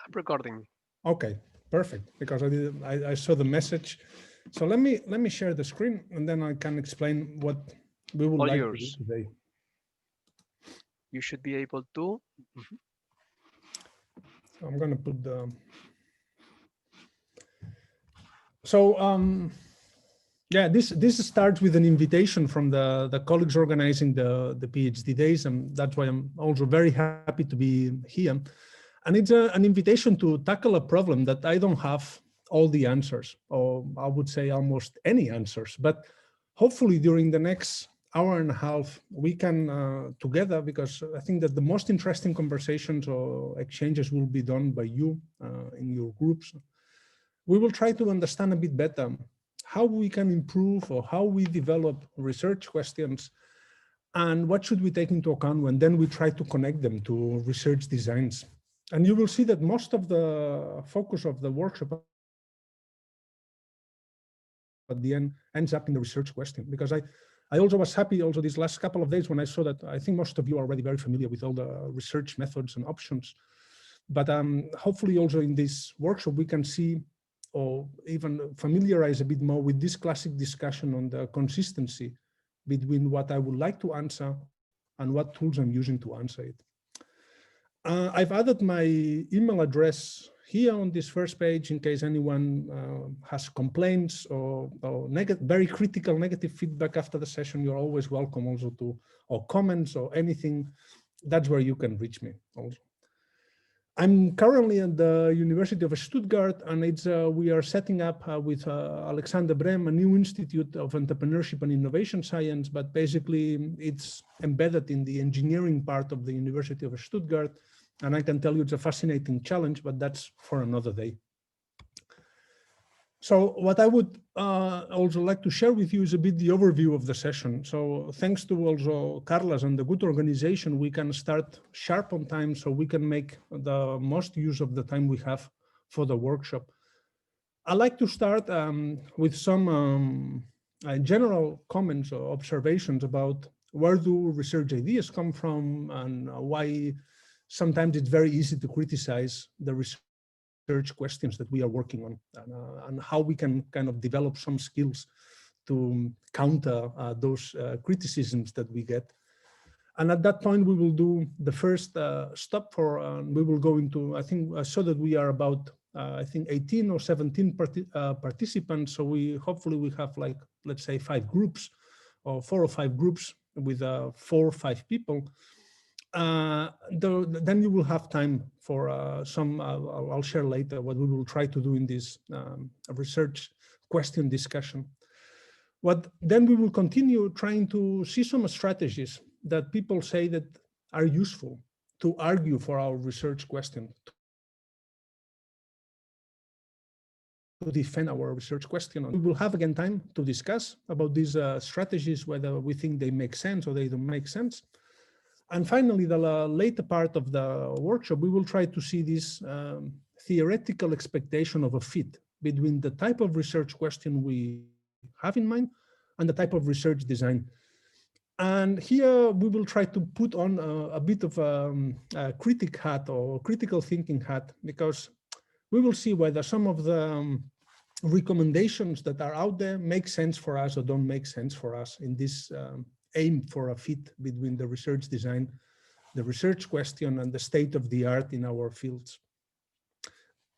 I'm recording. Okay, perfect. Because I saw the message. So let me share the screen and then I can explain what we would All like to do yours. today. You should be able to. So I'm going to put the. So yeah, this starts with an invitation from the colleagues organizing the PhD days, and that's why I'm also very happy to be here. And it's an invitation to tackle a problem that I don't have all the answers, or I would say almost any answers. But hopefully during the next hour and a half, we can together, because I think that the most interesting conversations or exchanges will be done by you in your groups. We will try to understand a bit better how we can improve or how we develop research questions and what should we take into account when then we try to connect them to research designs. And you will see that most of the focus of the workshop at the end ends up in the research question, because I also was happy also these last couple of days when I saw that I think most of you are already very familiar with all the research methods and options. But hopefully also in this workshop, we can see or even familiarize a bit more with this classic discussion on the consistency between what I would like to answer and what tools I'm using to answer it. I've added my email address here on this first page in case anyone has complaints or very critical negative feedback after the session. You're always welcome also to, or comments or anything. That's where you can reach me also. I'm currently at the University of Stuttgart, and we are setting up with Alexander Brem a new Institute of Entrepreneurship and Innovation Science, but basically it's embedded in the engineering part of the University of Stuttgart. And I can tell you it's a fascinating challenge, but that's for another day. So what I would also like to share with you is a bit the overview of the session. So thanks to also Carlos and the good organization, we can start sharp on time so we can make the most use of the time we have for the workshop. I'd like to start with some general comments or observations about where do research ideas come from and why sometimes it's very easy to criticize the research questions that we are working on, and how we can kind of develop some skills to counter those criticisms that we get. And at that point, we will do the first stop for, we will go into, I think I saw that we are about, I think 18 or 17 participants. So hopefully we have like, let's say 5 groups or 4 or 5 groups with 4 or 5 people. Then you will have time for some, I'll share later what we will try to do in this research question discussion. Then we will continue trying to see some strategies that people say that are useful to argue for our research question, to defend our research question. We will have again time to discuss about these strategies, whether we think they make sense or they don't make sense. And finally, the later part of the workshop, we will try to see this theoretical expectation of a fit between the type of research question we have in mind and the type of research design. And here we will try to put on a bit of a critic hat or critical thinking hat, because we will see whether some of the recommendations that are out there make sense for us or don't make sense for us in this aim for a fit between the research design, the research question, and the state of the art in our fields.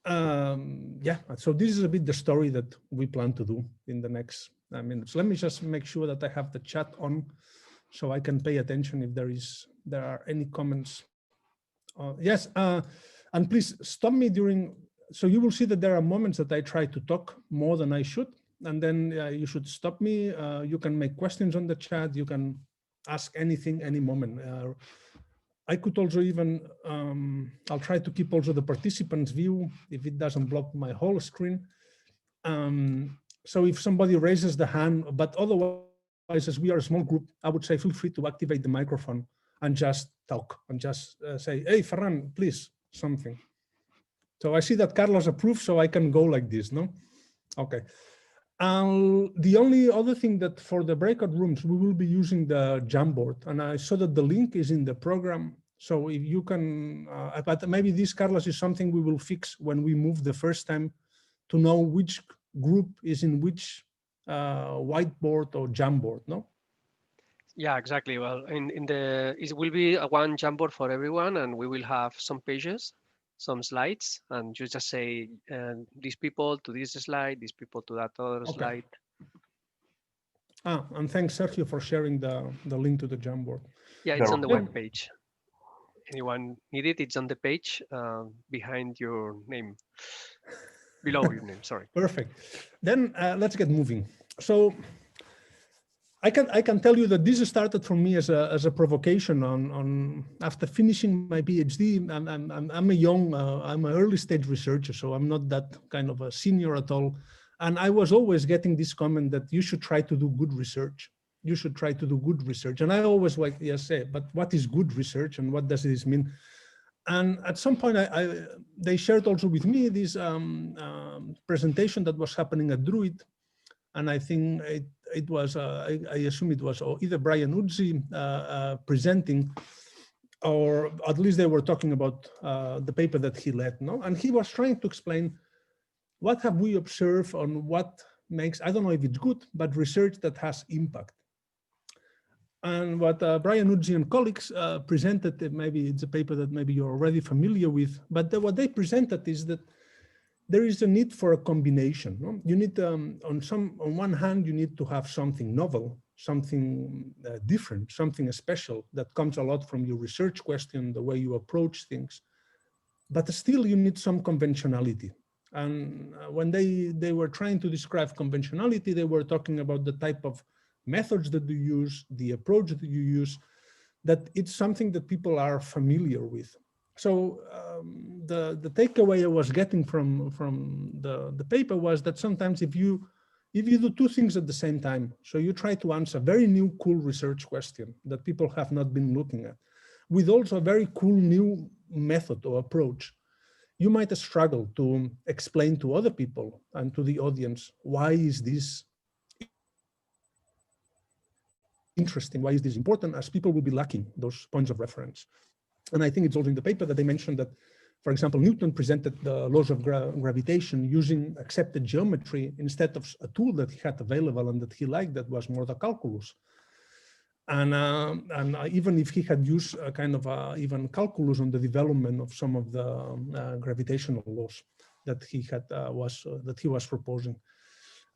Yeah, so this is a bit the story that we plan to do in the next minutes. Let me just make sure that I have the chat on so I can pay attention if there are any comments. Yes, and please stop me during, so you will see that there are moments that I try to talk more than I should. And then you should stop me. You can make questions on the chat. You can ask anything, any moment. I could also even, I'll try to keep also the participants' view if it doesn't block my whole screen. So if somebody raises the hand, but otherwise, as we are a small group, I would say feel free to activate the microphone and just talk and just say, hey, Ferran, please, something. So I see that Carlos approves, so I can go like this, no? Okay. The only other thing that for the breakout rooms, we will be using the Jamboard, and I saw that the link is in the program. So if you can, but maybe this, Carlos, is something we will fix when we move the first time to know which group is in which whiteboard or Jamboard, no? Yeah, exactly. Well, it will be a one Jamboard for everyone, and we will have some pages, some slides, and you just say these people to this slide, these people to that other Okay. slide. And thanks, Sergio, for sharing the link to the Jamboard. Yeah, it's on the Yeah. web page. Anyone need it? It's on the page behind your name, below your name. Sorry. Perfect. Then let's get moving. So I can tell you that this started for me as a provocation on after finishing my PhD. I'm an early stage researcher, so I'm not that kind of a senior at all. And I was always getting this comment that you should try to do good research. You should try to do good research. And I always like, yes, say, but what is good research and what does this mean? And at some point, they shared also with me this presentation that was happening at Druid. And I think it was, I assume it was either Brian Udzi presenting, or at least they were talking about the paper that he led, no? And he was trying to explain what have we observed on what makes, I don't know if it's good, but research that has impact. And what Brian Udzi and colleagues presented, maybe it's a paper that maybe you're already familiar with, but what they presented is that there is a need for a combination. No? You need, on one hand, you need to have something novel, something different, something special that comes a lot from your research question, the way you approach things. But still, you need some conventionality. And when they were trying to describe conventionality, they were talking about the type of methods that you use, the approach that you use, that it's something that people are familiar with. So the takeaway I was getting from the paper was that sometimes if you do two things at the same time, so you try to answer a very new, cool research question that people have not been looking at, with also a very cool new method or approach, you might struggle to explain to other people and to the audience, why is this interesting, why is this important, as people will be lacking those points of reference. And I think it's also in the paper that they mentioned that, for example, Newton presented the laws of gravitation using accepted geometry instead of a tool that he had available and that he liked, that was more the calculus. And even if he had used a kind of even calculus on the development of some of the gravitational laws that he had that he was proposing.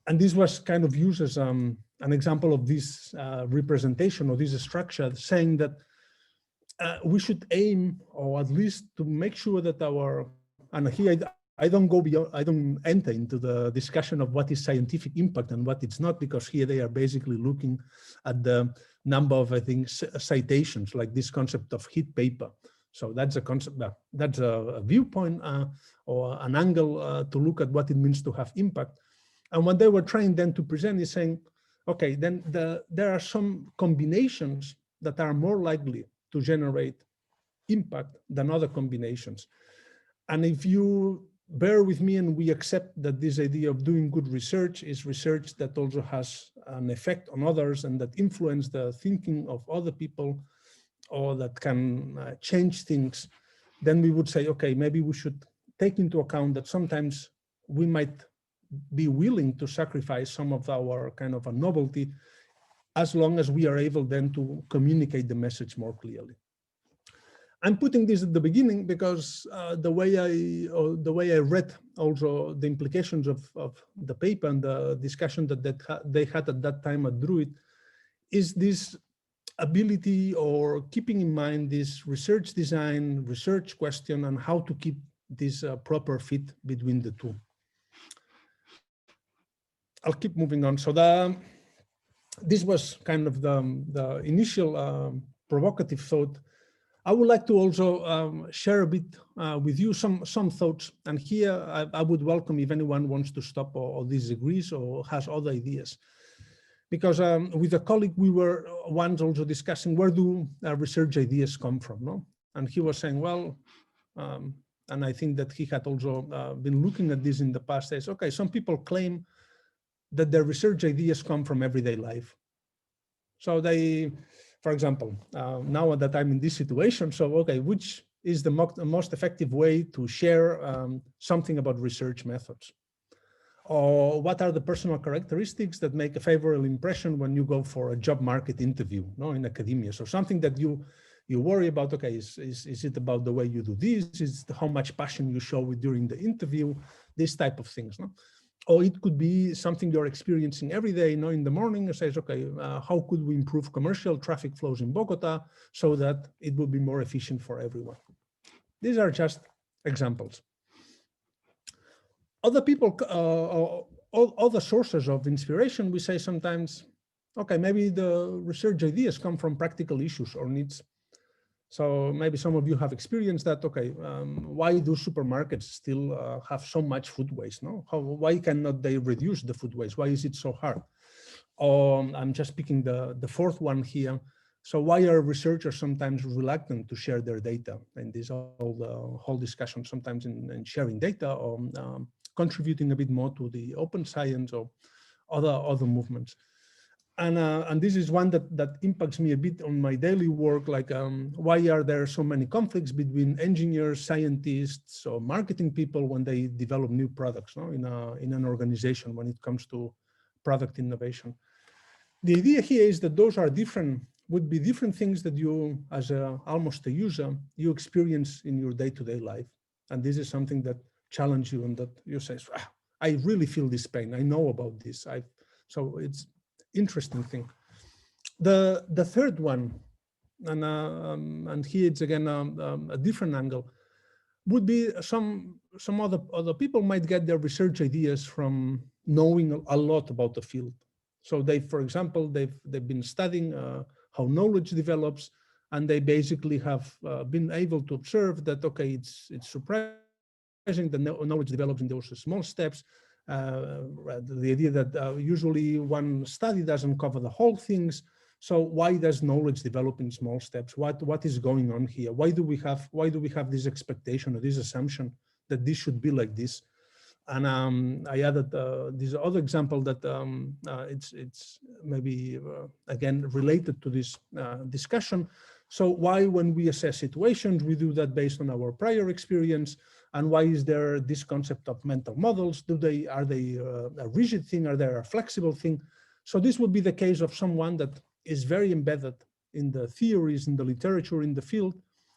And this was kind of used as an example of this representation or this structure, saying that we should aim, or at least to make sure that and here I don't go beyond, I don't enter into the discussion of what is scientific impact and what it's not, because here they are basically looking at the number of, I think, citations, like this concept of hit paper. So that's a concept, that's a viewpoint or an angle to look at what it means to have impact. And what they were trying then to present is saying, okay, then there are some combinations that are more likely to generate impact than other combinations. And if you bear with me and we accept that this idea of doing good research is research that also has an effect on others and that influence the thinking of other people, or that can change things, then we would say, okay, maybe we should take into account that sometimes we might be willing to sacrifice some of our kind of a novelty, as long as we are able then to communicate the message more clearly. I'm putting this at the beginning because the way I read also the implications of the paper and the discussion that they had at that time at Druid is this ability, or keeping in mind this research design, research question, and how to keep this proper fit between the two. I'll keep moving on. So this was kind of the initial provocative thought. I would like to also share a bit with you some thoughts. And here I would welcome if anyone wants to stop or disagrees or has other ideas. Because with a colleague, we were once also discussing, where do research ideas come from, no? And he was saying, well, and I think that he had also been looking at this in the past days. Okay, some people claim that their research ideas come from everyday life. So they for example, now that I'm in this situation, so okay, which is the most effective way to share something about research methods? Or what are the personal characteristics that make a favorable impression when you go for a job market interview, no, in academia? So something that you worry about, okay, is it about the way you do this? Is it how much passion you show during the interview? This type of things, no? Or it could be something you're experiencing every day, in the morning, and says, okay, how could we improve commercial traffic flows in Bogota so that it will be more efficient for everyone? These are just examples. Other people, other sources of inspiration, we say sometimes, okay, maybe the research ideas come from practical issues or needs. So maybe some of you have experienced that, okay, why do supermarkets still have so much food waste? No, why cannot they reduce the food waste? Why is it so hard? I'm just picking the fourth one here. So why are researchers sometimes reluctant to share their data? And this whole discussion sometimes in sharing data or contributing a bit more to the open science or other movements. And this is one that impacts me a bit on my daily work, like why are there so many conflicts between engineers, scientists, or marketing people when they develop new products, no? in an organization when it comes to product innovation. The idea here is that those are would be different things that you, as almost a user, you experience in your day-to-day life. And this is something that challenges you and that you say, I really feel this pain. I know about this. So it's interesting thing. The third one, and here it's again a different angle, would be some other people might get their research ideas from knowing a lot about the field. So for example, they've been studying how knowledge develops, and they basically have been able to observe that, okay, it's surprising that knowledge develops in those small steps. The idea that usually one study doesn't cover the whole things. So why does knowledge develop in small steps? What is going on here? Why do we have this expectation or this assumption that this should be like this? And I added this other example that it's maybe again related to this discussion. So why, when we assess situations, we do that based on our prior experience? And why is there this concept of mental models? Are they a rigid thing? Are they a flexible thing? So this would be the case of someone that is very embedded in the theories, in the literature, in the field,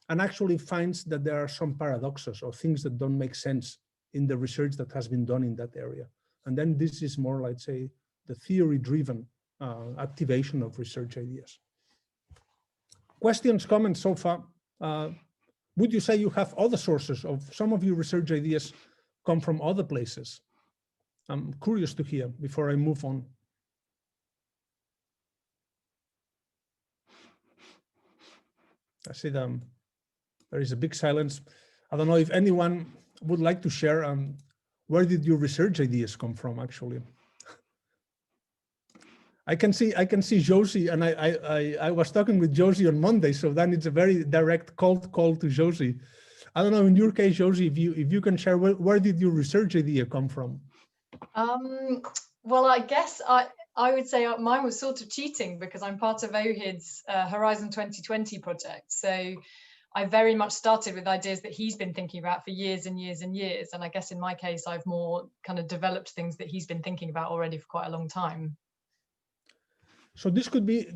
and actually finds that there are some paradoxes or things that don't make sense in the research that has been done in that area. And then this is more like, say, the theory-driven activation of research ideas. Questions, comments so far? Would you say you have other sources of some of your research ideas come from other places? I'm curious to hear before I move on. I see there is a big silence. I don't know if anyone would like to share where did your research ideas come from, actually? I can see Josie, and I was talking with Josie on Monday, so then it's a very direct cold call to Josie. I don't know, in your case, Josie, if you can share where did your research idea come from? Well, I guess I would say mine was sort of cheating, because I'm part of OHID's Horizon 2020 project. So I very much started with ideas that he's been thinking about for years and years and years. And I guess in my case, I've more kind of developed things that he's been thinking about already for quite a long time. So this could be,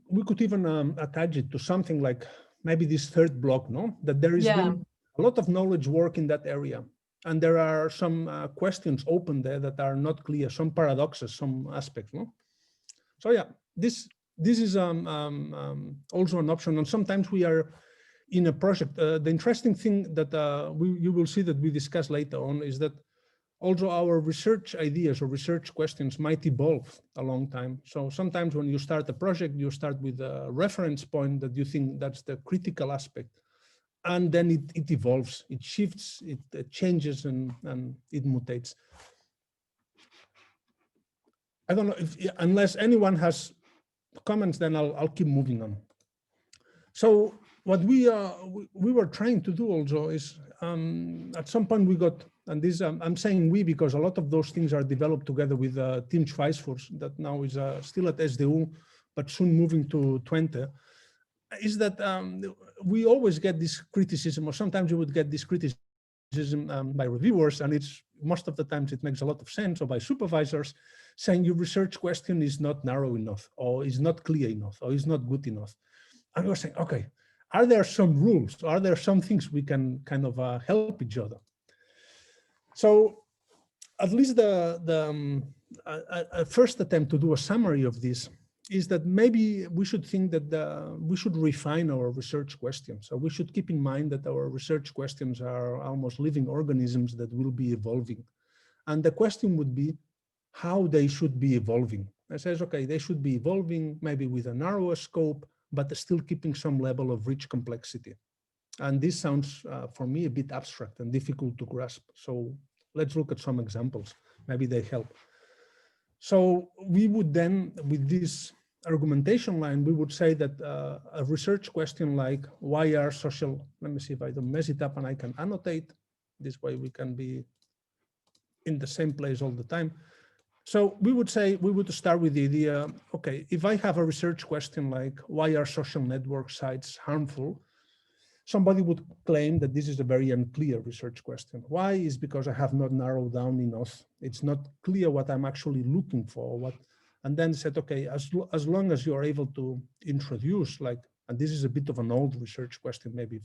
we could even attach it to something like maybe this third block, no? That there has been a lot of knowledge work in that area. And there are some questions open there that are not clear, some paradoxes, some aspects, no? So yeah, this is also an option. And sometimes we are in a project. The interesting thing that you will see that we discuss later on is that also our research ideas or research questions might evolve a long time. So sometimes when you start a project, you start with a reference point that you think that's the critical aspect. And then it evolves, it shifts, it changes, and it mutates. I don't know if, unless anyone has comments, then I'll keep moving on. So what we were trying to do also is at some point we got, and this I'm saying we because a lot of those things are developed together with Team Schweizfurs that now is still at SDU, but soon moving to Twente. is that we always get this criticism, or sometimes you would get this criticism by reviewers, and it's most of the times it makes a lot of sense, or by supervisors, saying your research question is not narrow enough, or is not clear enough, or is not good enough. And we're saying, okay, are there some rules? Are there some things we can kind of help each other? So at least a first attempt to do a summary of this is that maybe we should think that we should refine our research questions. So we should keep in mind that our research questions are almost living organisms that will be evolving. And the question would be how they should be evolving. I says, okay, they should be evolving maybe with a narrower scope, but still keeping some level of rich complexity. And this sounds for me a bit abstract and difficult to grasp. So let's look at some examples. Maybe they help. So we would then, with this argumentation line, we would say that a research question like, why are social, let me see if I don't mess it up and I can annotate. This way we can be in the same place all the time. So we would say, we would start with the idea, okay, if I have a research question like, why are social network sites harmful? Somebody would claim that this is a very unclear research question. Why? Is because I have not narrowed down enough. It's not clear what I'm actually looking for. And then said, okay, as long as you are able to introduce, like, and this is a bit of an old research question, maybe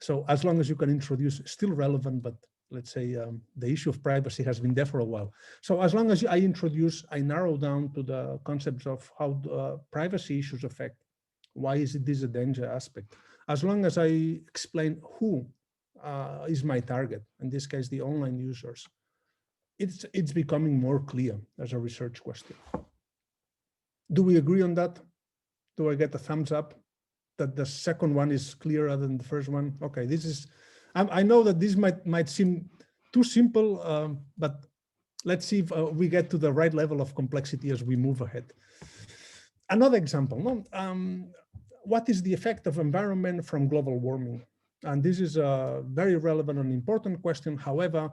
so as long as you can introduce, still relevant, but let's say the issue of privacy has been there for a while. So as long as I narrow down to the concepts of how privacy issues affect, why is this a danger aspect? As long as I explain who is my target, in this case, the online users, it's becoming more clear as a research question. Do we agree on that? Do I get a thumbs up that the second one is clearer than the first one? Okay, this is, I know that this might seem too simple, but let's see if we get to the right level of complexity as we move ahead. Another example, no? What is the effect of environment from global warming? And this is a very relevant and important question. However,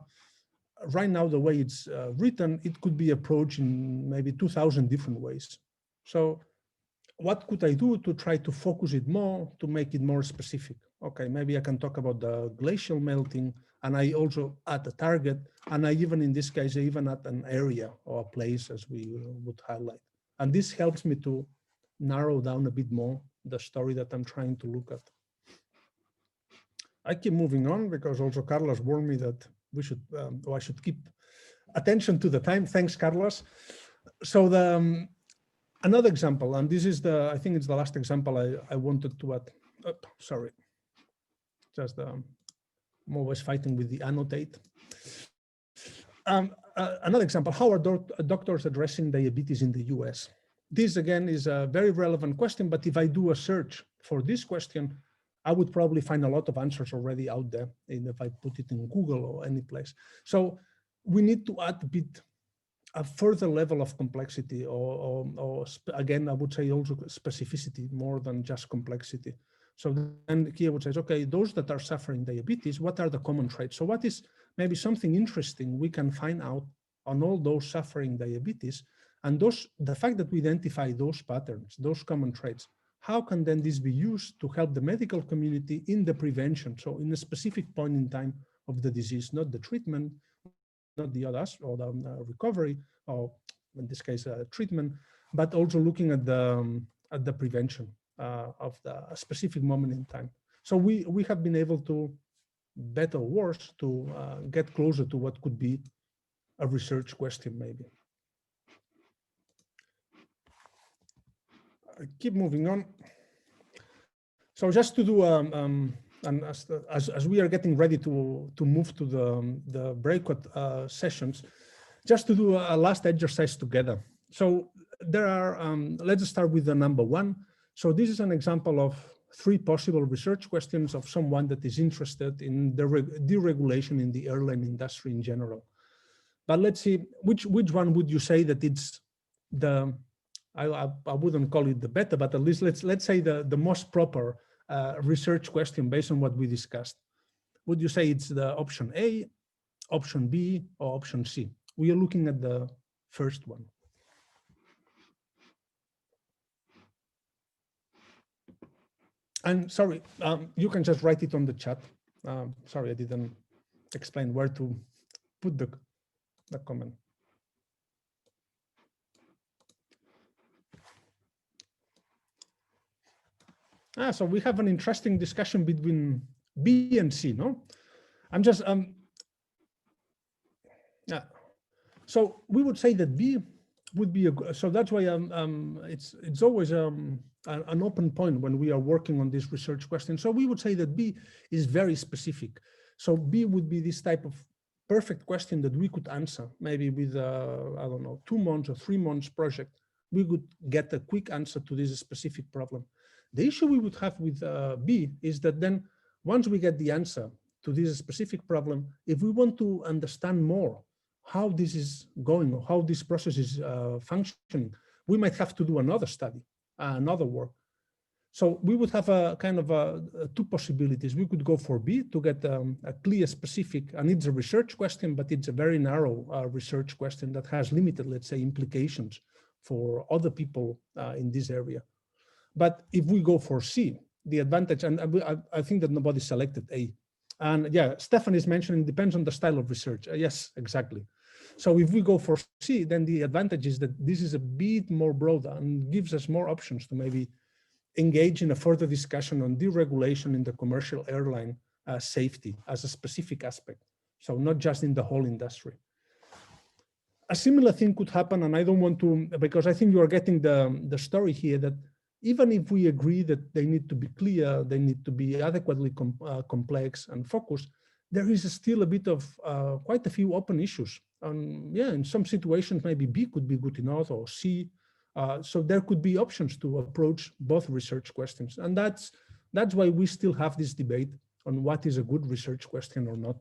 right now, the way it's written, it could be approached in maybe 2,000 different ways. So what could I do to try to focus it more, to make it more specific? Okay, maybe I can talk about the glacial melting, and I also add a target, and I even, in this case, I even add an area or a place as we would highlight. And this helps me to narrow down a bit more the story that I'm trying to look at. I keep moving on because also Carlos warned me that we should, I should keep attention to the time. Thanks, Carlos. So another example, and this is I think it's the last example I wanted to add. Sorry, just I'm always fighting with the annotate. Another example, how are doctors addressing diabetes in the US? This again is a very relevant question, but if I do a search for this question, I would probably find a lot of answers already out there, and if I put it in Google or any place. So we need to add a further level of complexity, or again, I would say also specificity more than just complexity. So then here I would say, okay, those that are suffering diabetes, what are the common traits? So what is maybe something interesting we can find out on all those suffering diabetes, and the fact that we identify those patterns, those common traits, how can then this be used to help the medical community in the prevention? So in a specific point in time of the disease, not the treatment, not the others, or the recovery, or in this case, treatment, but also looking at the prevention of a specific moment in time. So we have been able to, better or worse, to get closer to what could be a research question, maybe. I keep moving on. So just to do, and as we are getting ready to move to the breakout sessions, just to do a last exercise together. So there are, let's start with the number one. So this is an example of 3 possible research questions of someone that is interested in the deregulation in the airline industry in general. But let's see, which one would you say that it's the, I wouldn't call it the better, but at least let's say the most proper research question based on what we discussed. Would you say it's the option A, option B, or option C? We are looking at the first one. And sorry, you can just write it on the chat. Sorry, I didn't explain where to put the comment. So we have an interesting discussion between B and C, no? I'm just, yeah. So we would say that B would be so that's why it's always an open point when we are working on this research question. So we would say that B is very specific. So B would be this type of perfect question that we could answer maybe with I don't know, 2 months or 3 months project. We could get a quick answer to this specific problem. The issue we would have with B is that then once we get the answer to this specific problem, if we want to understand more how this is going or how this process is functioning, we might have to do another study, another work. So we would have a kind of two possibilities. We could go for B to get a clear, specific, and it's a research question, but it's a very narrow research question that has limited, let's say, implications for other people in this area. But if we go for C, the advantage, and I think that nobody selected A. And yeah, Stefan is mentioning depends on the style of research. Yes, exactly. So if we go for C, then the advantage is that this is a bit more broad and gives us more options to maybe engage in a further discussion on deregulation in the commercial airline safety as a specific aspect. So not just in the whole industry. A similar thing could happen, and I don't want to, because I think you are getting the story here that even if we agree that they need to be clear, they need to be adequately complex and focused, there is still a bit of quite a few open issues. Yeah, in some situations, maybe B could be good enough or C. So there could be options to approach both research questions. And that's why we still have this debate on what is a good research question or not,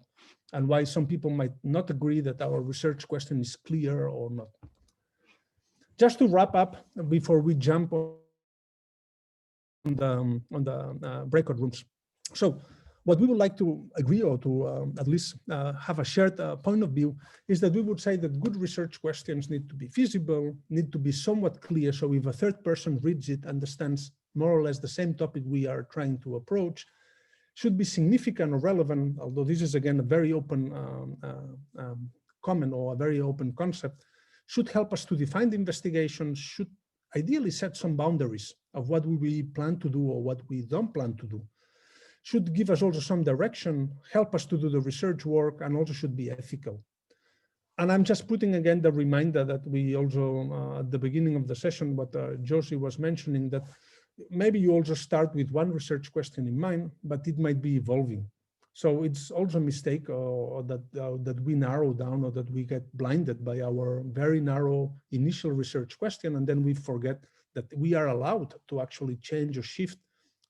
and why some people might not agree that our research question is clear or not. Just to wrap up before we jump on the breakout rooms. So what we would like to agree or to at least have a shared point of view is that we would say that good research questions need to be feasible, need to be somewhat clear. So if a third person reads it, understands more or less the same topic we are trying to approach, should be significant or relevant, although this is again a very open comment or a very open concept, should help us to define the investigation, should ideally set some boundaries of what we plan to do or what we don't plan to do, should give us also some direction, help us to do the research work, and also should be ethical. And I'm just putting again the reminder that we also, at the beginning of the session, what Josie was mentioning, that maybe you also start with one research question in mind, but it might be evolving. So it's also a mistake or that we narrow down or that we get blinded by our very narrow initial research question, and then we forget that we are allowed to actually change or shift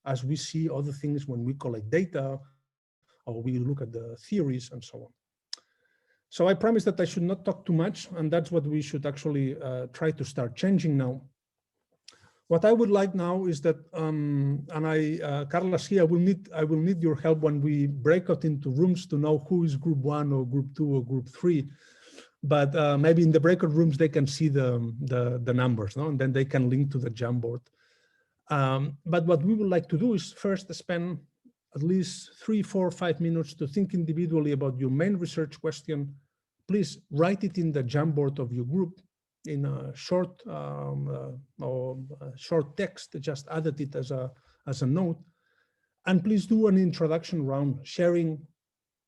as we see other things when we collect data or we look at the theories and so on. So I promise that I should not talk too much, and that's what we should actually try to start changing now. What I would like now is that, Carlos here, I will need your help when we break out into rooms to know who is group 1 or group 2 or group 3. But maybe in the breakout rooms, they can see the numbers, no? And then they can link to the Jamboard. But what we would like to do is first spend at least 3, 4, 5 minutes to think individually about your main research question. Please write it in the Jamboard of your group in a short short text, just added it as a note. And please do an introduction round, sharing.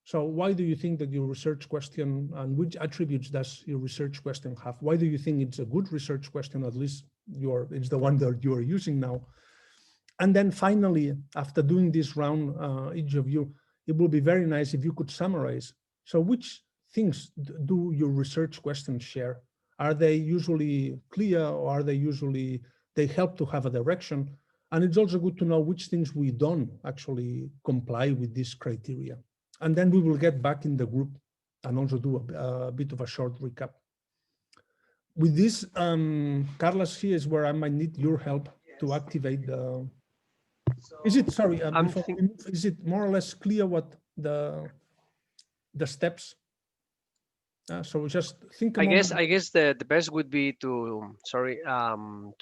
So why do you think that your research question, and which attributes does your research question have? Why do you think it's a good research question? At least it's the one that you are using now. And then finally, after doing this round, each of you, it would be very nice if you could summarize. So which things do your research questions share? Are they usually clear, or are they help to have a direction? And it's also good to know which things we don't actually comply with this criteria. And then we will get back in the group and also do a bit of a short recap. With this, Carlos, here is where I might need your help to activate the... Is it, sorry, before we move, is it more or less clear what the steps? So just think a I moment. guess the best would be to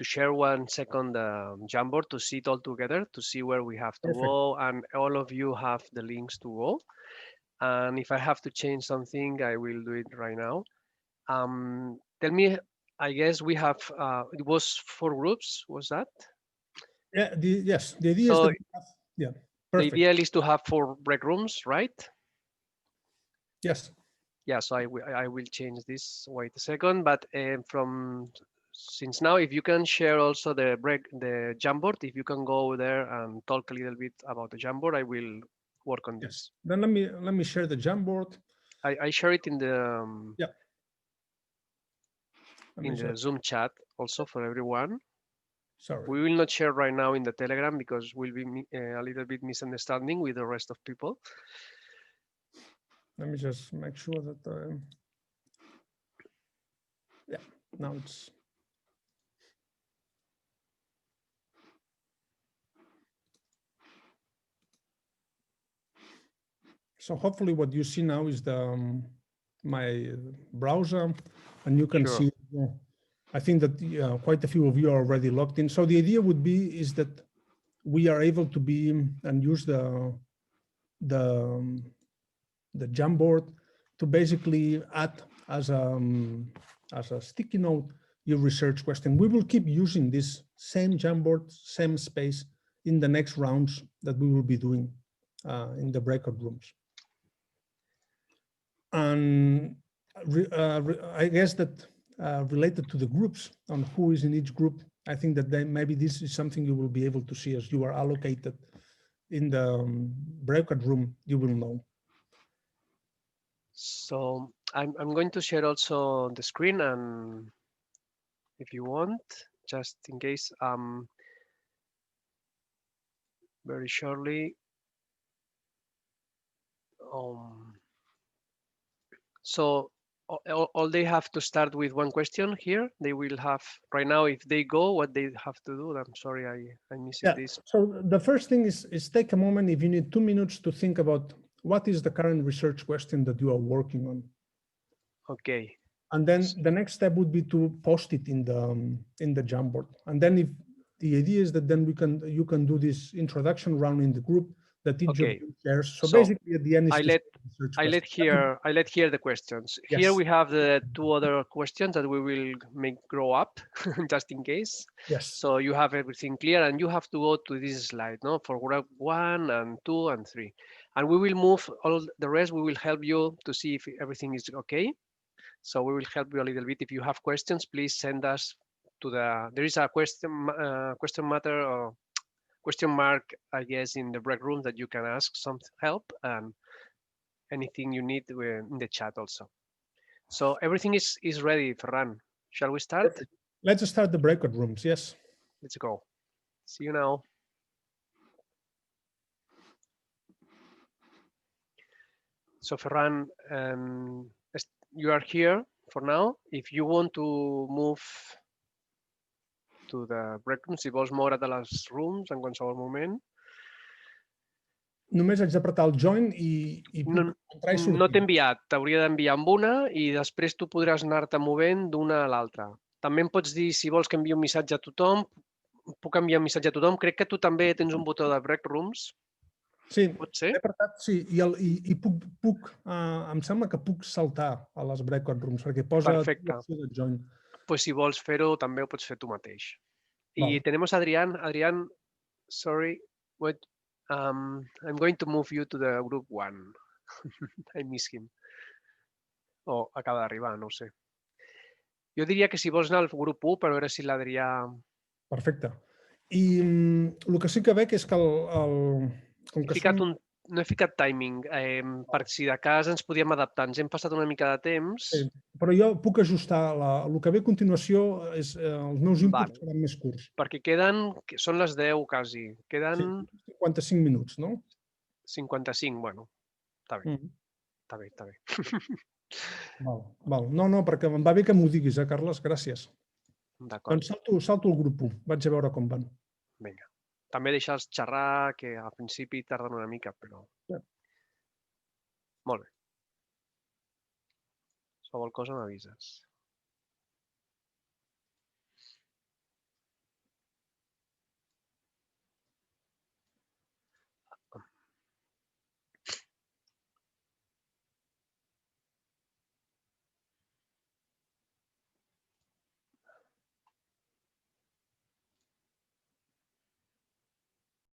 share 1 second the Jamboard to see it all together to see where we have to Perfect. go, and all of you have the links to go. And if I have to change something, I will do it right now. Tell me, I guess we have it was 4 groups, was that? Yeah, yes, the idea is So that, yeah, the perfect. ideal is to have 4 break rooms, right? Yes. Yeah, so I will change this. Wait a second, but since now, if you can share also the Jamboard, if you can go there and talk a little bit about the Jamboard, I will work on Yes. this. Then let me share the Jamboard. I share it in the Yeah. in the Zoom chat also for everyone. Sorry. We will not share right now in the Telegram because we'll be a little bit misunderstanding with the rest of people. Let me just make sure that, yeah, now it's. So hopefully what you see now is my browser, and you can see, I think that quite a few of you are already logged in. So the idea would be is that we are able to be and use the Jamboard to basically add as a sticky note your research question. We will keep using this same Jamboard, same space in the next rounds that we will be doing in the breakout rooms. And I guess that related to the groups on who is in each group, I think that maybe this is something you will be able to see as you are allocated in the breakout room, you will know. So I'm going to share also the screen, and if you want, just in case, very shortly. So all they have to start with 1 question here. They will have right now, if they go, what they have to do. I'm sorry, I missed this. So the first thing is take a moment. If you need 2 minutes to think about what is the current research question that you are working on. Okay. And then the next step would be to post it in the Jamboard. And then if the idea is that then you can do this introduction round in the group that each of you shares. So basically at the end I let here the questions. Yes. Here we have the 2 other questions that we will make grow up just in case. Yes. So you have everything clear, and you have to go to this slide, no, for group 1 and 2 and 3. And we will move all the rest. We will help you to see if everything is okay. So we will help you a little bit. If you have questions, please send us to there is a question matter or question mark, I guess, in the break room that you can ask some help, and anything you need in the chat also. So everything is ready, Ferran. Shall we start? Perfect. Let's start the breakout rooms. Yes. Let's go. See you now. So Ferran, you are here for now. If you want to move to the break room, si vols moure't a les rooms en qualsevol moment. Només haig d'apretar el join i entrar i sortir. No t'he enviat, t'hauria d'enviar amb una i després tu podràs anar-te movent d'una a l'altra. També em pots dir si vols que enviï un missatge a tothom. Puc enviar un missatge a tothom. Crec que tu també tens un botó de break rooms. Sí, pot ser? He apretat, sí, i em sembla que puc saltar a les breakout rooms perquè posa l'opció de join. Pues si vols fer-ho, també ho pots fer tu mateix. I tenemos a Adrián. Adrián, sorry, wait. I'm going to move you to the group 1. I miss him. Acaba d'arribar, no ho sé. Jo diria que si vols anar al grup 1 per veure si l'Adrià... Perfecte. I el que sí que veig és que no he ficat timing, per si de cas ens podíem adaptar. Ens hem passat una mica de temps. Sí, però jo puc ajustar. El que ve a continuació, els meus inputs seran més curts. Perquè són les 10 quasi. Queden... 55 minuts, no? 55, bueno, està bé. Està bé. Val. No, perquè em va bé que m'ho diguis, Carles? Gràcies. D'acord. Doncs salto el grup 1. Vaig a veure com van. Vinga. També deixa'ls xerrar, que al principi tarden una mica, però... Molt bé. Qualsevol cosa m'avises.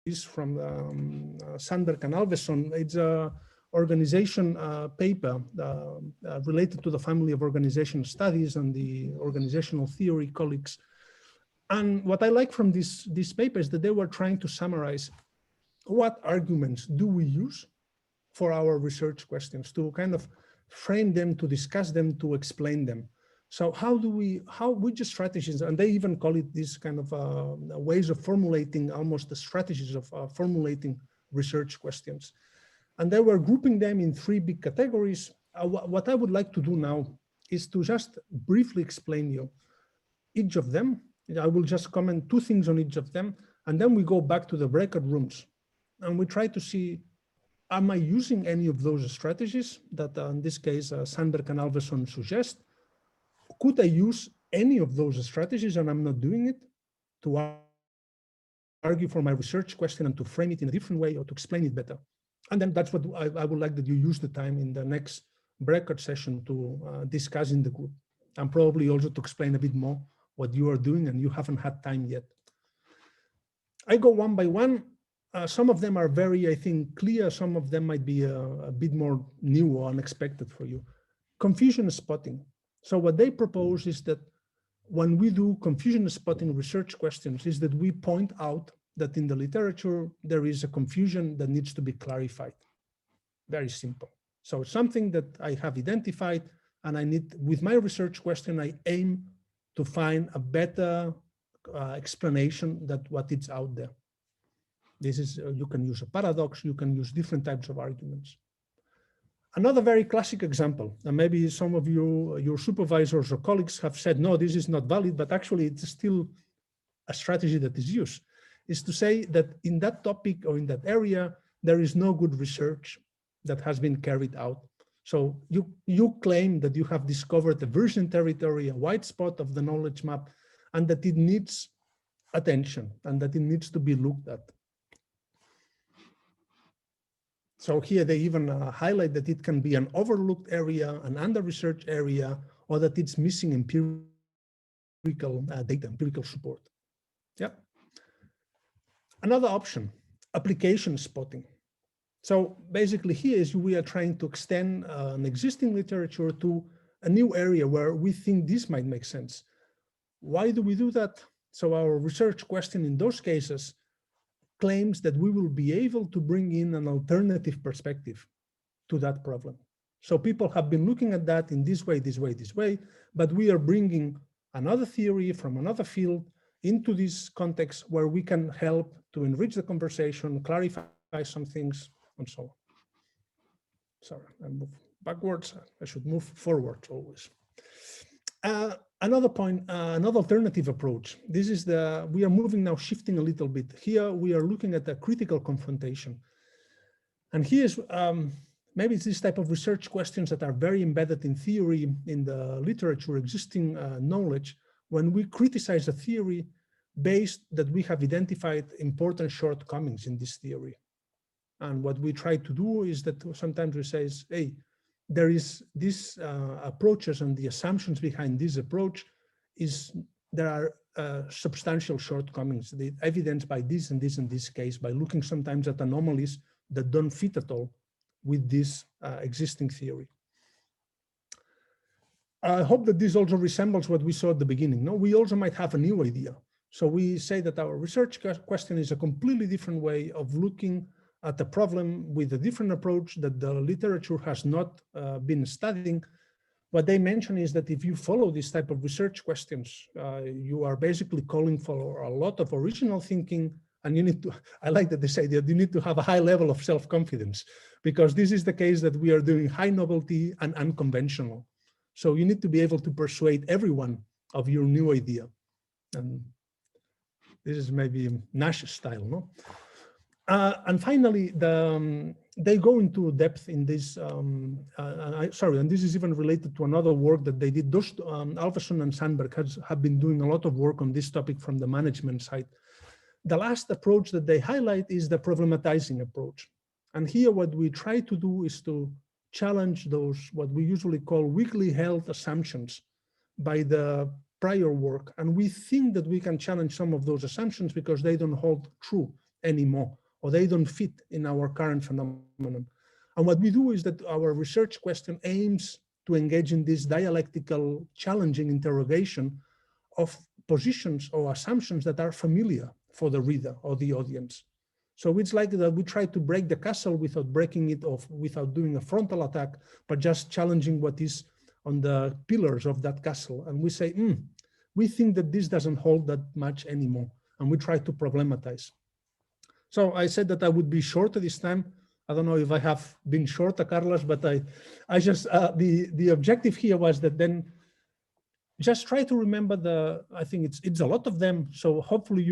Is from Sandberg and Alveson. It's a organization paper related to the family of organizational studies and the organizational theory colleagues. And what I like from this paper is that they were trying to summarize what arguments do we use for our research questions, to kind of frame them, to discuss them, to explain them. So which strategies, and they even call it this kind of ways of formulating, almost the strategies of formulating research questions. And they were grouping them in 3 big categories. What I would like to do now is to just briefly explain you each of them. I will just comment 2 things on each of them, and then we go back to the breakout rooms and we try to see, am I using any of those strategies that in this case, Sandberg and Alveson suggest? Could I use any of those strategies and I'm not doing it, to argue for my research question and to frame it in a different way or to explain it better? And then that's what I would like that you use the time in the next breakout session to discuss in the group, and probably also to explain a bit more what you are doing and you haven't had time yet. I go one by one. Some of them are very, I think, clear. Some of them might be a bit more new or unexpected for you. Confusion spotting. So what they propose is that when we do confusion spotting research questions, is that we point out that in the literature, there is a confusion that needs to be clarified. Very simple. So something that I have identified, and I need, with my research question, I aim to find a better explanation that what is out there. This is, you can use a paradox, you can use different types of arguments. Another very classic example, and maybe some of you, your supervisors or colleagues have said, no, this is not valid, but actually it's still a strategy that is used, is to say that in that topic or in that area, there is no good research that has been carried out. So you claim that you have discovered a virgin territory, a white spot of the knowledge map, and that it needs attention and that it needs to be looked at. So here they even highlight that it can be an overlooked area, an under-researched area, or that it's missing empirical data, empirical support. Yeah. Another option, application spotting. So basically here is we are trying to extend an existing literature to a new area where we think this might make sense. Why do we do that? So our research question in those cases claims that we will be able to bring in an alternative perspective to that problem. So people have been looking at that in this way, this way, this way, but we are bringing another theory from another field into this context where we can help to enrich the conversation, clarify some things, and so on. Sorry, I move backwards. I should move forward always. Another point, another alternative approach. This is we are moving now, shifting a little bit. Here we are looking at the critical confrontation. And here's, maybe it's this type of research questions that are very embedded in theory, in the literature, existing knowledge, when we criticize a theory based that we have identified important shortcomings in this theory. And what we try to do is that sometimes we say, hey, there is these approaches and the assumptions behind this approach there are substantial shortcomings, the evidence by this and this and this case, by looking sometimes at anomalies that don't fit at all with this existing theory. I hope that this also resembles what we saw at the beginning. No, we also might have a new idea. So we say that our research question is a completely different way of looking at the problem with a different approach that the literature has not been studying. What they mention is that if you follow this type of research questions, you are basically calling for a lot of original thinking, and you need to, I like that they say that you need to have a high level of self-confidence, because this is the case that we are doing high novelty and unconventional. So you need to be able to persuade everyone of your new idea. And this is maybe Nash style, no? And finally, they go into depth in this. Sorry, and this is even related to another work that they did. Those Alverson and Sandberg have been doing a lot of work on this topic from the management side. The last approach that they highlight is the problematizing approach. And here what we try to do is to challenge those, what we usually call weakly held assumptions by the prior work. And we think that we can challenge some of those assumptions because they don't hold true anymore, or they don't fit in our current phenomenon. And what we do is that our research question aims to engage in this dialectical challenging interrogation of positions or assumptions that are familiar for the reader or the audience. So it's like that we try to break the castle without breaking it off, without doing a frontal attack, but just challenging what is on the pillars of that castle. And we say, we think that this doesn't hold that much anymore. And we try to problematize. So I said that I would be shorter this time. I don't know if I have been shorter, Carlos, but I just, the objective here was that then just try to remember I think it's a lot of them. So hopefully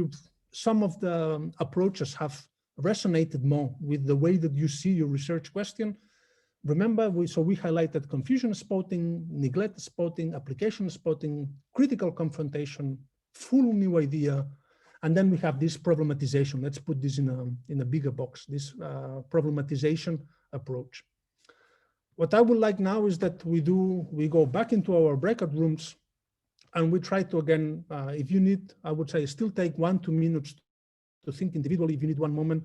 some of the approaches have resonated more with the way that you see your research question. Remember, we highlighted confusion spotting, neglect spotting, application spotting, critical confrontation, full new idea, and then we have this problematization. Let's put this in a bigger box, this problematization approach. What I would like now is that we go back into our breakout rooms and we try to, again, if you need, I would say still take 1-2 minutes to think individually, if you need one moment,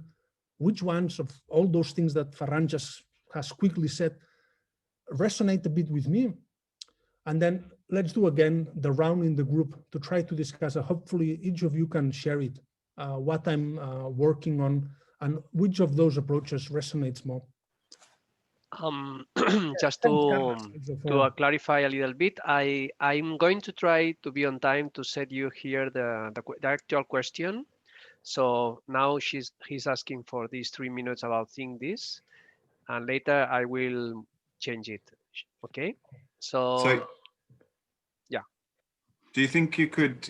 which ones of all those things that Ferran just has quickly said resonate a bit with me. And then let's do again the round in the group to try to discuss. Hopefully each of you can share it, what I'm working on and which of those approaches resonates more. Just to clarify a little bit, I'm going to try to be on time to set you here the actual question. So now he's asking for these 3 minutes about think this, and later I will change it. Okay. So yeah. Do you think you could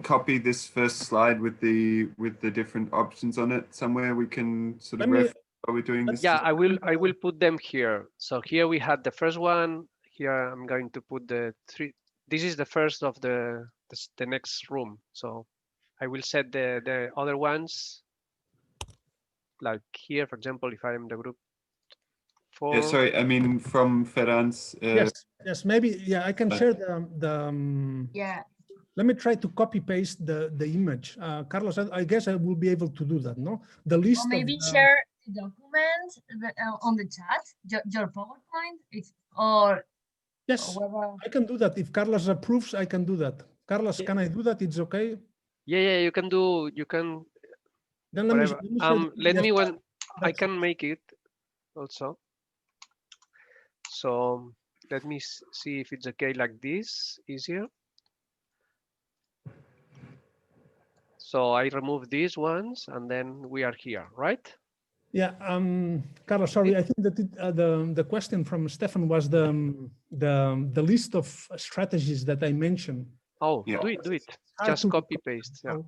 copy this first slide with the different options on it somewhere we can sort of reference? Are we doing this? Yeah, I will put them here. So here we had the first one. Here I'm going to put the 3. This is the first of the next room. So I will set the other ones like here, for example, if I am the group 4. Yeah, sorry, I mean from Ferran's. Yes, maybe. Yeah, I can share Yeah. Let me try to copy paste the image. Carlos, I guess I will be able to do that, no? The list. Or maybe share the document on the chat, your PowerPoint, or yes, or I can do that. If Carlos approves, I can do that. Carlos, can I do that? It's okay. Yeah, you can do. You can. Then let me when I can make it also. So let me see if it's okay like this, easier. So I remove these ones and then we are here, right? Yeah, Carlos, sorry, I think that the question from Stefan was the list of strategies that I mentioned. Oh, yeah. Do it. Just copy paste. Yeah.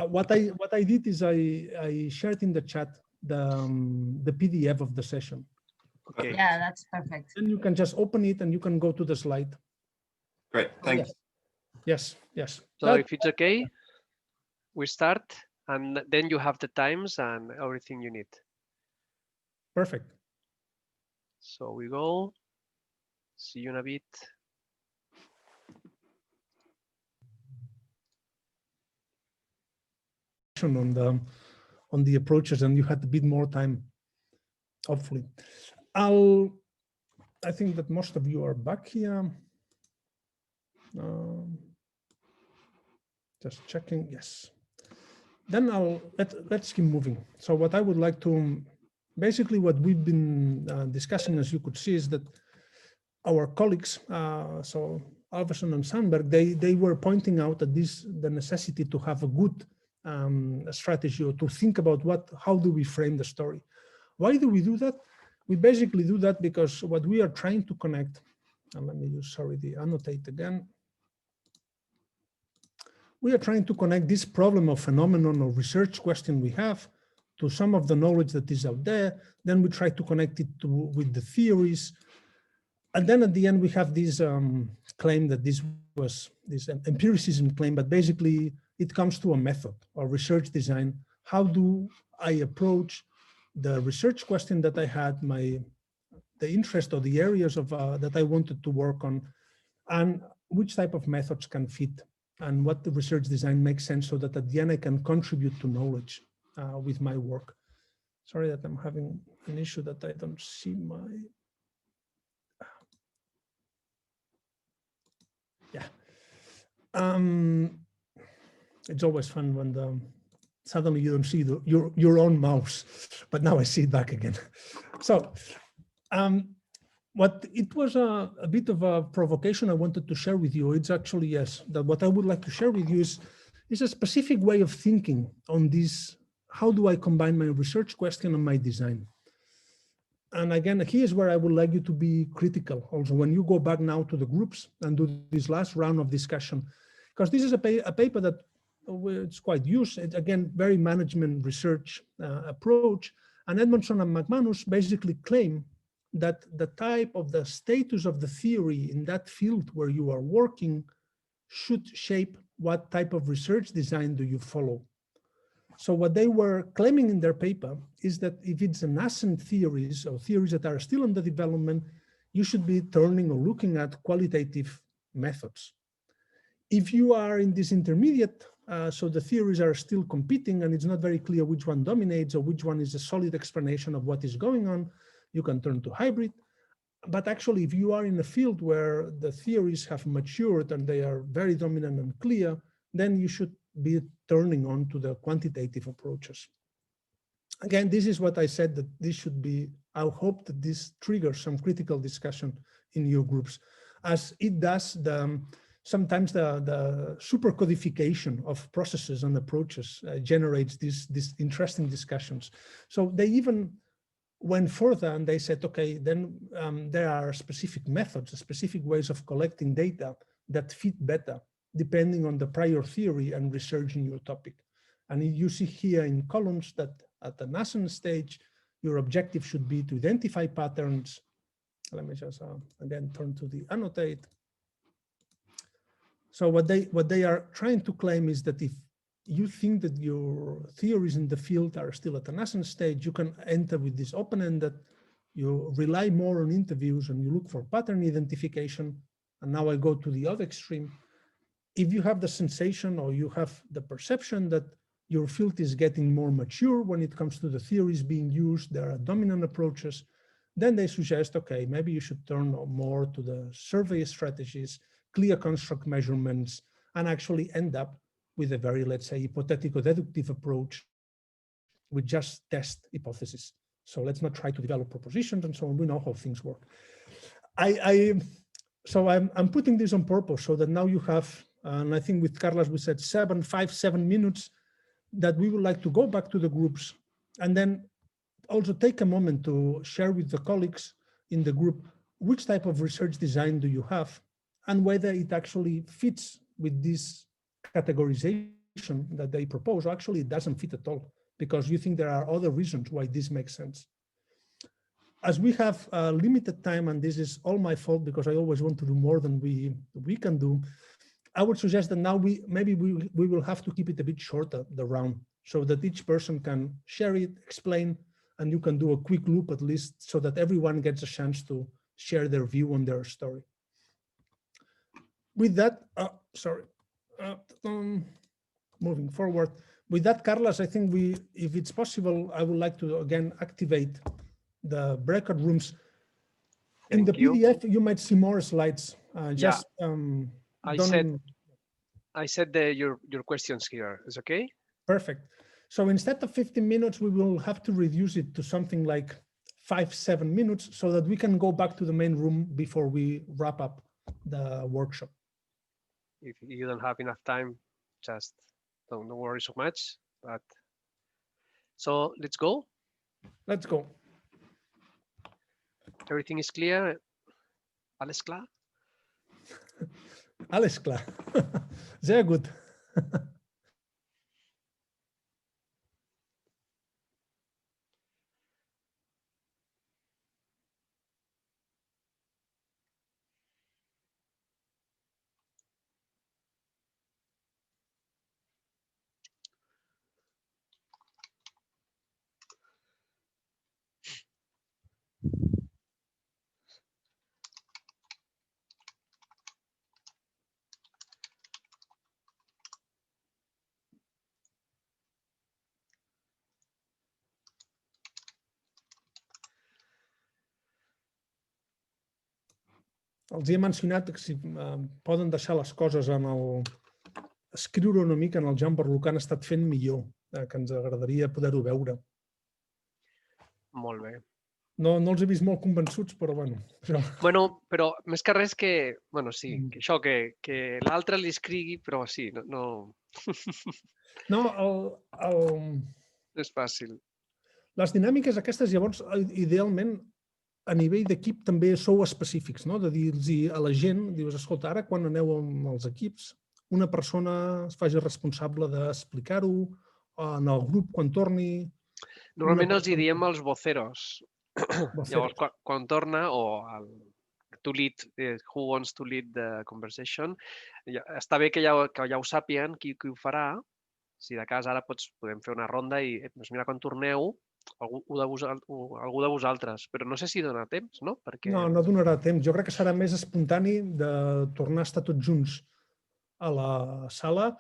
What I did is I shared in the chat the PDF of the session. Okay. Yeah, that's perfect. Then you can just open it and you can go to the slide. Great, thanks. Yes. So if it's okay, we start and then you have the times and everything you need. Perfect. So we go. See you in a bit. On the approaches, and you had a bit more time, hopefully. I think that most of you are back here. Just checking, yes. Then let's keep moving. So what I would like to, basically what we've been discussing, as you could see, is that our colleagues, so Alverson and Sandberg, they were pointing out that the necessity to have a good strategy, or to think about how do we frame the story. Why do we do that? We basically do that because what we are trying to connect, and let me use, the annotate again. We are trying to connect this problem of phenomenon or research question we have to some of the knowledge that is out there. Then we try to connect it with the theories. And then at the end, we have this claim that this was this empiricism claim, but basically it comes to a method or research design. How do I approach the research question that I had, the interest or the areas of that I wanted to work on, and which type of methods can fit, and what the research design makes sense so that at the end I can contribute to knowledge with my work. Sorry that I'm having an issue that I don't see my, yeah. It's always fun when suddenly you don't see your own mouse, but now I see it back again. So what it was a bit of a provocation I wanted to share with you. It's actually, yes, that what I would like to share with you is a specific way of thinking on this. How do I combine my research question and my design? And again, here's where I would like you to be critical also when you go back now to the groups and do this last round of discussion, because this is a paper that it's quite used. It's again, very management research approach. And Edmondson and McManus basically claim that the type of the status of the theory in that field where you are working should shape what type of research design do you follow. So what they were claiming in their paper is that if it's a nascent theories or theories that are still under development, you should be turning or looking at qualitative methods. If you are in this intermediate, so the theories are still competing and it's not very clear which one dominates or which one is a solid explanation of what is going on, you can turn to hybrid. But actually, if you are in a field where the theories have matured and they are very dominant and clear, then you should be turning on to the quantitative approaches. Again, this is what I said, that this should be, I hope that this triggers some critical discussion in your groups, as it does sometimes the super codification of processes and approaches generates these interesting discussions. So they even went further and they said, okay, then there are specific methods, specific ways of collecting data that fit better depending on the prior theory and research in your topic. And you see here in columns that at the nascent stage, your objective should be to identify patterns. Let me just again turn to the annotate. So what they are trying to claim is that if you think that your theories in the field are still at a nascent stage, you can enter with this open-ended, you rely more on interviews and you look for pattern identification. And now I go to the other extreme. If you have the sensation or you have the perception that your field is getting more mature when it comes to the theories being used, there are dominant approaches, then they suggest, okay, maybe you should turn more to the survey strategies, clear construct measurements, and actually end up with a very, let's say, hypothetical deductive approach with just test hypothesis. So let's not try to develop propositions and so on. We know how things work. So I'm putting this on purpose so that now you have, and I think with Carlos, we said 7 minutes that we would like to go back to the groups and then also take a moment to share with the colleagues in the group, which type of research design do you have and whether it actually fits with this categorization that they propose. Actually, it doesn't fit at all because you think there are other reasons why this makes sense. As we have limited time, and this is all my fault because I always want to do more than we can do, I would suggest that now we will have to keep it a bit shorter, the round, so that each person can share it, explain, and you can do a quick loop at least so that everyone gets a chance to share their view on their story. With that, moving forward, with that, Carlos, I think if it's possible, I would like to again activate the breakout rooms. In the PDF, you might see more slides. Just I said your questions here. Is okay? Perfect. So instead of 15 minutes, we will have to reduce it to something like 5-7 minutes so that we can go back to the main room before we wrap up the workshop. If you don't have enough time, just don't worry so much. But so let's go. Let's go. Everything is clear. Alles klar? Alles klar. Sehr gut. els hi he mencionat que si poden deixar les coses en escriure una mica en el Jamboard el que han estat fent millor, que ens agradaria poder-ho veure. Molt bé. No els he vist molt convençuts, però bueno. Això... Bueno, però més que res que, bueno, sí, que això, que l'altre li escrigui, però sí, no No, és fàcil. les dinàmiques aquestes, llavors, idealment, a nivell d'equip també sou específics, no? De dir-los a la gent, dius, escolta, ara quan aneu amb els equips, una persona es faci responsable d'explicar-ho en el grup quan torni. Normalment els hi diem els voceros. Llavors, Voceros. quan torna, o el to lead, who wants to lead the conversation, està bé que ja ho sàpien qui ho farà. Si de cas ara podem fer una ronda i doncs mira, quan torneu, algú de vosaltres, però no sé si dona temps, no? Perquè... No donarà temps. Jo crec que serà més espontani de tornar a estar tots junts a la sala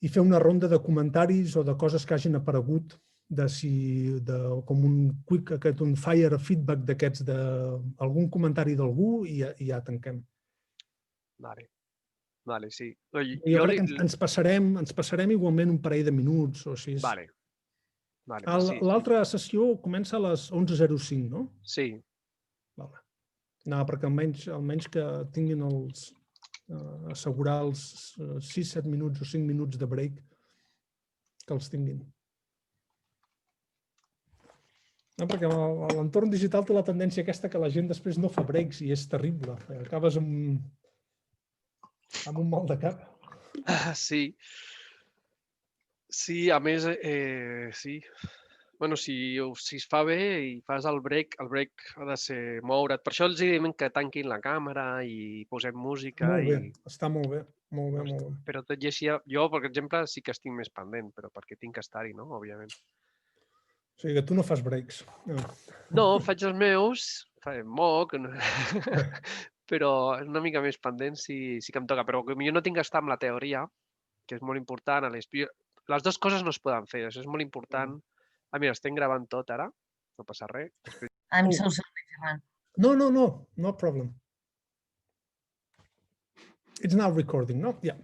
i fer una ronda de comentaris o de coses que hagin aparegut, com un fire feedback d'aquests, d'algun comentari d'algú i ja tanquem. Vale, sí. Jo crec que ens passarem igualment un parell de minuts o així. Vale. L'altra sessió comença a les 11:05, no? Sí. Vale. No, perquè almenys que tinguin assegurar els 6-7 minuts o 5 minuts de break que els tinguin. No, perquè l'entorn digital té la tendència aquesta que la gent després no fa breaks i és terrible. Acabes amb un mal de cap. Sí. Sí, a més, sí. Bueno, si es fa bé i fas el break ha de ser moure't. Per això els diem que tanquin la càmera i posem música. Molt bé, està molt bé. Molt bé. Però tot i així, jo, per exemple, sí que estic més pendent, però perquè tinc que estar-hi, no? Òbviament. O sigui que tu no fas breaks. No, faig els meus, moc, però una mica més pendent sí que em toca. Però jo no tinc que estar amb la teoria, que és molt important. Les dues coses no es poden fer, això és molt important. Mira, estem gravant tot ara, no passa res. I'm so sorry, Ferran. No problem. It's now recording, no? Yeah.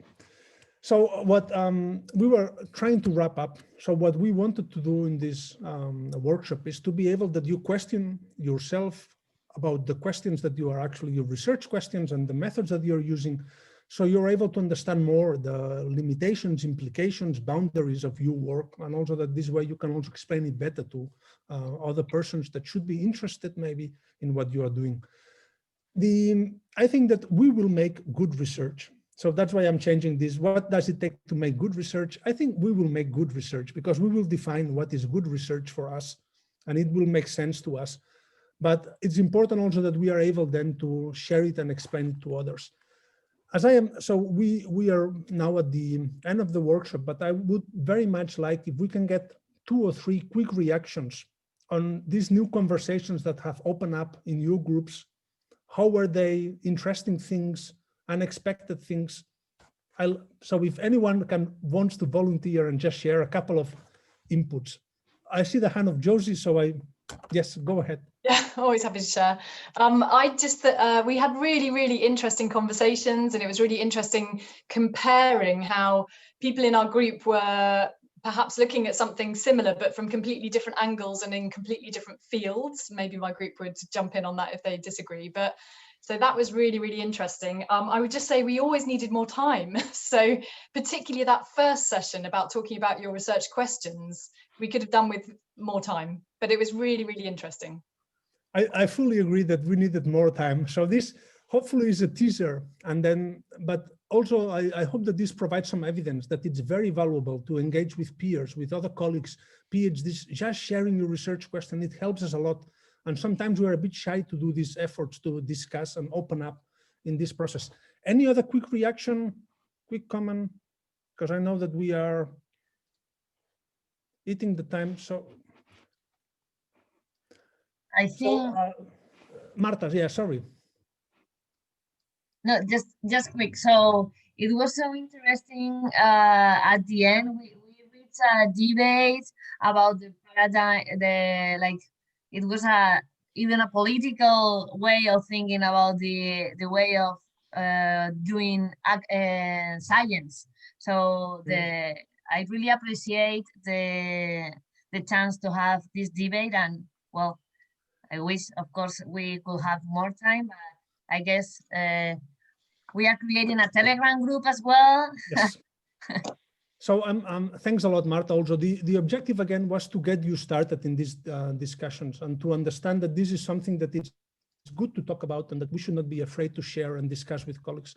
So what we were trying to wrap up. So what we wanted to do in this workshop is to be able that you question yourself about the questions that you are actually your research questions and the methods that you're using. So you're able to understand more the limitations, implications, boundaries of your work, and also that this way you can also explain it better to other persons that should be interested maybe in what you are doing. I think that we will make good research. So that's why I'm changing this. What does it take to make good research? I think we will make good research because we will define what is good research for us, and it will make sense to us. But it's important also that we are able then to share it and explain it to others. So we are now at the end of the workshop, but I would very much like if we can get 2 or 3 quick reactions on these new conversations that have opened up in your groups. How were they? Interesting things, unexpected things. So if anyone wants to volunteer and just share a couple of inputs. I see the hand of Josie, so yes, go ahead. Yeah, always happy to share. We had really, really interesting conversations, and it was really interesting comparing how people in our group were perhaps looking at something similar, but from completely different angles and in completely different fields. Maybe my group would jump in on that if they disagree. But so that was really, really interesting. I would just say we always needed more time. So particularly that first session about talking about your research questions, we could have done with more time, but it was really, really interesting. I fully agree that we needed more time. So this hopefully is a teaser, but also I hope that this provides some evidence that it's very valuable to engage with peers, with other colleagues, PhDs, just sharing your research question. It helps us a lot. And sometimes we're a bit shy to do these efforts to discuss and open up in this process. Any other quick reaction, quick comment? Because I know that we are eating the time. So I think Marta, yeah, sorry. No, just quick. So it was so interesting. At the end, we reached a debate about the paradigm. It was a even a political way of thinking about the way of doing science. So I really appreciate the chance to have this debate, and well, I wish, of course, we could have more time, but I guess we are creating a Telegram group as well. Yes. So thanks a lot, Marta. Also, the objective again was to get you started in these discussions and to understand that this is something that is good to talk about and that we should not be afraid to share and discuss with colleagues.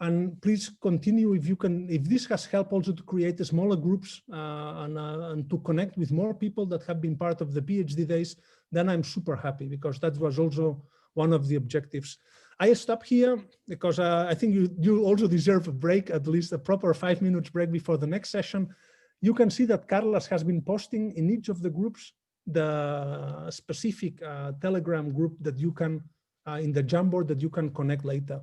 And please continue if you can, if this has helped also to create smaller groups and to connect with more people that have been part of the PhD days, then I'm super happy, because that was also one of the objectives. I stop here because I think you also deserve a break, at least a proper 5 minutes break before the next session. You can see that Carlos has been posting in each of the groups the specific Telegram group that you can, in the Jamboard, that you can connect later.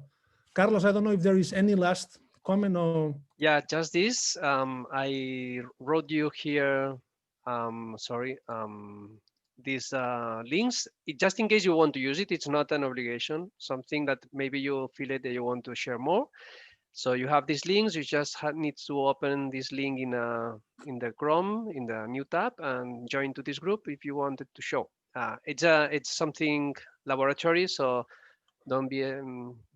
Carlos, I don't know if there is any last comment or... Yeah, just this. I wrote you here, these links, just in case you want to use it. It's not an obligation, something that maybe you feel it that you want to share more. So you have these links, you just need to open this link in the Chrome, in the new tab, and join to this group if you wanted to show. It's something laboratory, so don't be,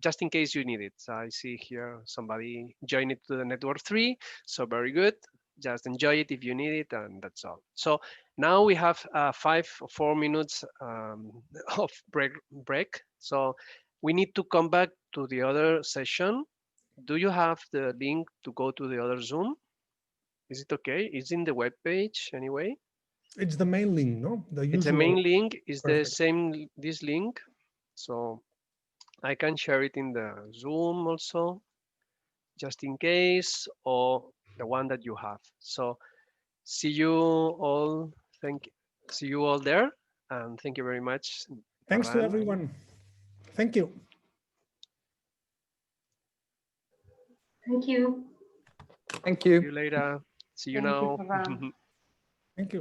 just in case you need it. So I see here somebody joined it to the network 3, so very good. Just enjoy it if you need it, and that's all. So now we have 5 or 4 minutes of break. So we need to come back to the other session. Do you have the link to go to the other Zoom? Is it okay? It's in the web page anyway. It's the main link, no? It's the main link. Is the Perfect. same, this link. So I can share it in the Zoom also, just in case, or the one that you have. So see you all. See you all there, and thank you very much. Thanks to Ferran. everyone. Thank you. Thank you. Thank See you. you later. See you Thank you, now. Ferran. Thank you.